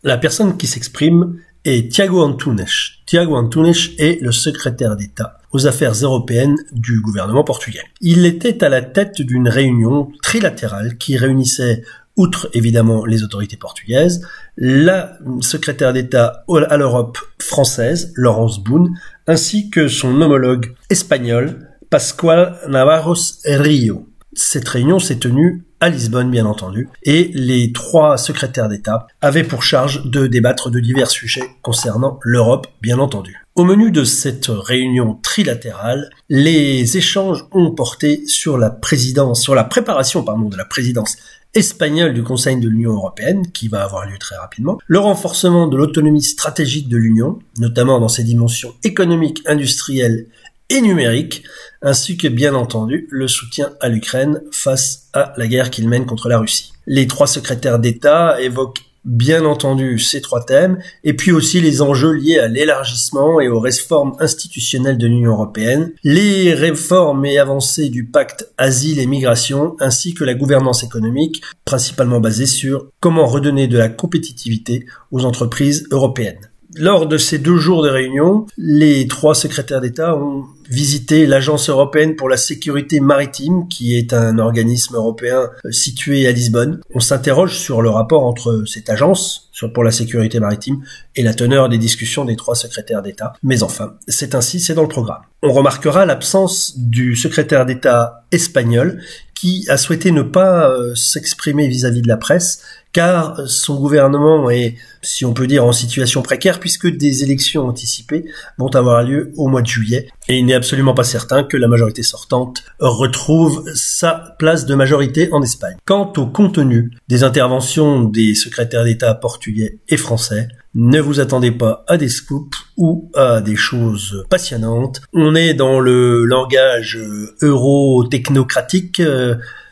La personne qui s'exprime est Tiago Antunes. Tiago Antunes est le secrétaire d'État aux affaires européennes du gouvernement portugais. Il était à la tête d'une réunion trilatérale qui réunissait, outre évidemment les autorités portugaises, la secrétaire d'État à l'Europe française, Laurence Boone, ainsi que son homologue espagnol, Pascual Navarro Rio. Cette réunion s'est tenue à Lisbonne, bien entendu, et les 3 secrétaires d'État avaient pour charge de débattre de divers sujets concernant l'Europe, bien entendu. Au menu de cette réunion trilatérale, les échanges ont porté sur la préparation de la présidence espagnole du Conseil de l'Union européenne, qui va avoir lieu très rapidement, le renforcement de l'autonomie stratégique de l'Union, notamment dans ses dimensions économiques, industrielles et numériques, ainsi que bien entendu le soutien à l'Ukraine face à la guerre qu'il mène contre la Russie. Les 3 secrétaires d'État évoquent bien entendu ces 3 thèmes, et puis aussi les enjeux liés à l'élargissement et aux réformes institutionnelles de l'Union européenne, les réformes et avancées du pacte asile et migration, ainsi que la gouvernance économique, principalement basée sur comment redonner de la compétitivité aux entreprises européennes. Lors de ces 2 jours de réunion, les 3 secrétaires d'État ont visité l'Agence européenne pour la sécurité maritime, qui est un organisme européen situé à Lisbonne. On s'interroge sur le rapport entre cette agence pour la sécurité maritime et la teneur des discussions des 3 secrétaires d'État. Mais enfin, c'est ainsi, c'est dans le programme. On remarquera l'absence du secrétaire d'État espagnol qui a souhaité ne pas s'exprimer vis-à-vis de la presse, car son gouvernement est, si on peut dire, en situation précaire, puisque des élections anticipées vont avoir lieu au mois de juillet, et il n'est absolument pas certain que la majorité sortante retrouve sa place de majorité en Espagne. Quant au contenu des interventions des secrétaires d'État portugais et français, ne vous attendez pas à des scoops ou à des choses passionnantes. On est dans le langage euro-technocratique,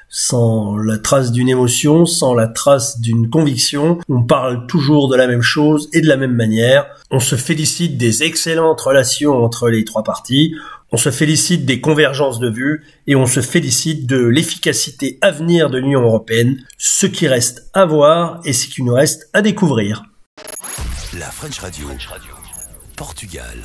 sans la trace d'une émotion, sans la trace d'une conviction. On parle toujours de la même chose et de la même manière. On se félicite des excellentes relations entre les 3 parties. On se félicite des convergences de vues et on se félicite de l'efficacité à venir de l'Union européenne. Ce qui reste à voir et ce qui nous reste à découvrir. La French Radio. Portugal.